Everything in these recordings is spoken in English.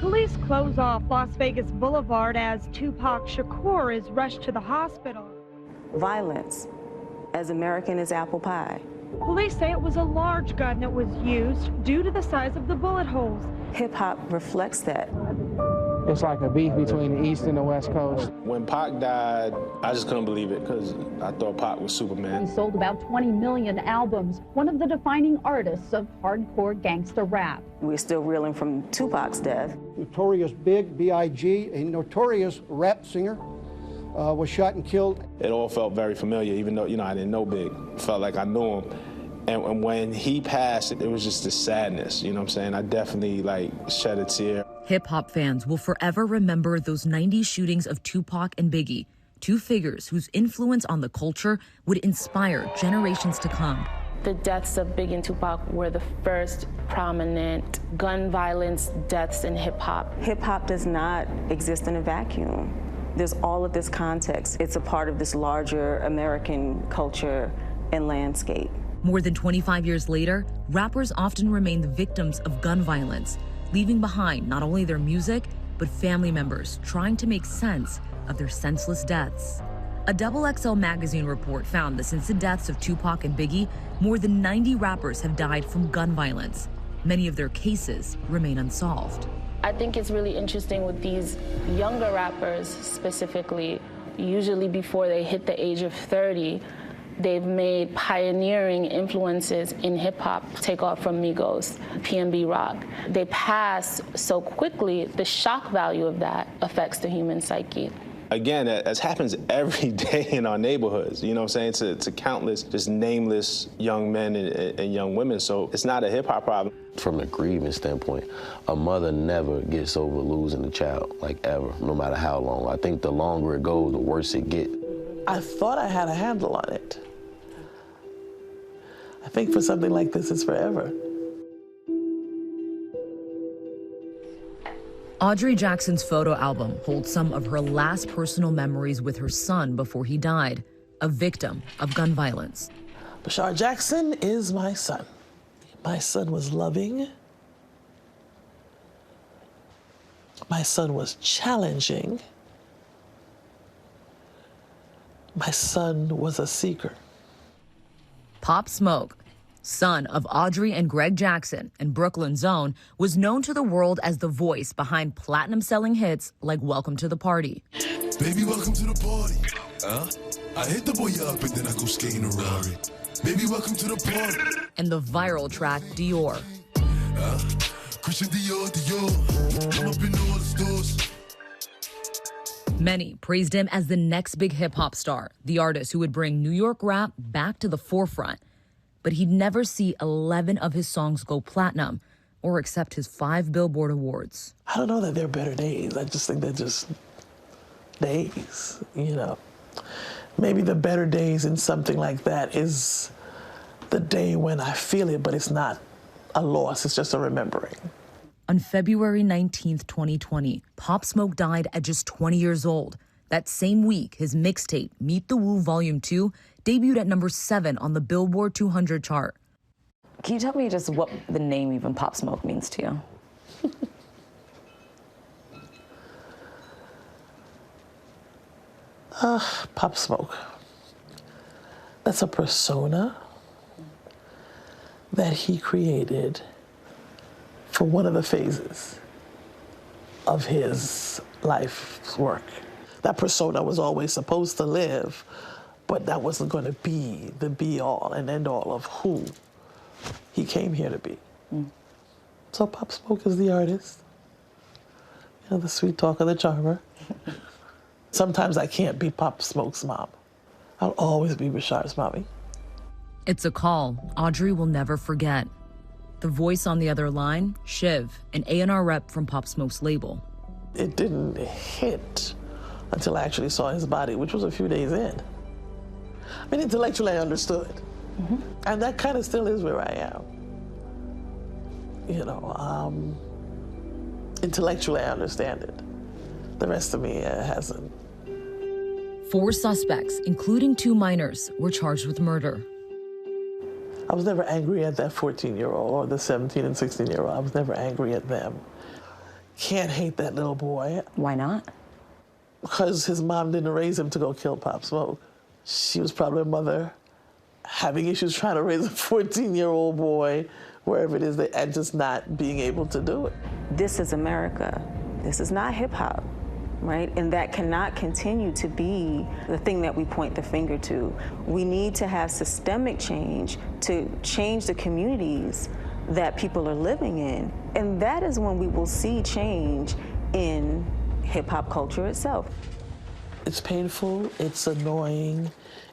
Police close off Las Vegas Boulevard as Tupac Shakur is rushed to the hospital. Violence, as American as apple pie. Police say it was a large gun that was used due to the size of the bullet holes. Hip-hop reflects that. It's like a beef between the East and the West Coast. When Pac died, I just couldn't believe it because I thought Pac was Superman. He sold about 20 million albums, one of the defining artists of hardcore gangster rap. We're still reeling from Tupac's death. Notorious Big, B.I.G., a notorious rap singer, was shot and killed. It all felt very familiar, even though, I didn't know Big. It felt like I knew him. And when he passed, it was just this sadness, you know what I'm saying? I definitely, shed a tear. Hip-hop fans will forever remember those 90s shootings of Tupac and Biggie, two figures whose influence on the culture would inspire generations to come. The deaths of Biggie and Tupac were the first prominent gun violence deaths in hip-hop. Hip-hop does not exist in a vacuum. There's all of this context. It's a part of this larger American culture and landscape. More than 25 years later, rappers often remain the victims of gun violence, leaving behind not only their music, but family members trying to make sense of their senseless deaths. A XXL magazine report found that since the deaths of Tupac and Biggie, more than 90 rappers have died from gun violence. Many of their cases remain unsolved. I think it's really interesting with these younger rappers specifically, usually before they hit the age of 30, they've made pioneering influences in hip-hop. Take off from Migos, PNB Rock. They pass so quickly, the shock value of that affects the human psyche. Again, as happens every day in our neighborhoods, you know what I'm saying, to countless just nameless young men and young women. So it's not a hip-hop problem. From a grieving standpoint, a mother never gets over losing a child, ever, no matter how long. I think the longer it goes, the worse it gets. I thought I had a handle on it. I think for something like this, it's forever. Audrey Jackson's photo album holds some of her last personal memories with her son before he died, a victim of gun violence. Bashar Jackson is my son. My son was loving. My son was challenging. My son was a seeker. Pop Smoke, son of Audrey and Greg Jackson and Brooklyn's own, was known to the world as the voice behind platinum-selling hits like Welcome to the Party. Baby, welcome to the party. I hit the boy up and then I go skating a Rari. Baby, welcome to the party. And the viral track Dior. Christian Dior. I'm up in all the stores. Many praised him as the next big hip-hop star, the artist who would bring New York rap back to the forefront. But he'd never see 11 of his songs go platinum or accept his 5 Billboard awards. I don't know that they're better days. I just think they're just days, Maybe the better days in something like that is the day when I feel it, but it's not a loss, it's just a remembering. On February 19th, 2020, Pop Smoke died at just 20 years old. That same week, his mixtape, Meet the Woo Volume 2, debuted at number 7 on the Billboard 200 chart. Can you tell me just what the name even Pop Smoke means to you? Pop Smoke. That's a persona that he created for one of the phases of his life's work. That persona was always supposed to live, but that wasn't going to be the be-all and end-all of who he came here to be. So Pop Smoke is the artist, the sweet talker, the charmer. Sometimes I can't be Pop Smoke's mom. I'll always be Bashar's mommy. It's a call Audrey will never forget. The voice on the other line, Shiv, an A&R rep from Pop Smoke's label. It didn't hit until I actually saw his body, which was a few days in. I mean, intellectually I understood. And that kind of still is where I am. Intellectually I understand it. The rest of me hasn't. 4 suspects, including 2 minors, were charged with murder. I was never angry at that 14-year-old or the 17 and 16-year-old. I was never angry at them. can't hate that little boy. Why not? Because his mom didn't raise him to go kill Pop Smoke. She was probably a mother having issues trying to raise a 14-year-old boy, wherever it is, and just not being able to do it. This is America. This is not hip hop, right? And that cannot continue to be the thing that we point the finger to. We need to have systemic change to change the communities that people are living in. And that is when we will see change in hip hop culture itself. It's painful, it's annoying,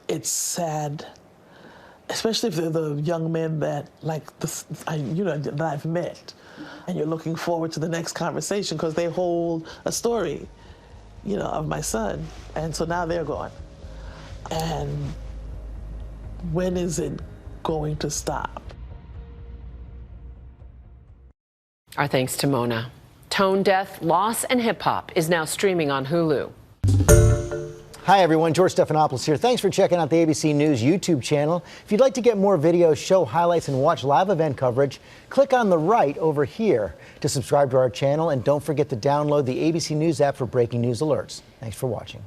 it's sad, especially if they're the young men that, like, that I've met. And you're looking forward to the next conversation because they hold a story, of my son. And so now they're gone. And when is it going to stop? Our thanks to Mona. Tone Deaf, Loss, and Hip Hop is now streaming on Hulu. Hi, everyone. George Stephanopoulos here. Thanks for checking out the ABC News YouTube channel. If you'd like to get more videos, show highlights, and watch live event coverage, click on the right over here to subscribe to our channel. And don't forget to download the ABC News app for breaking news alerts. Thanks for watching.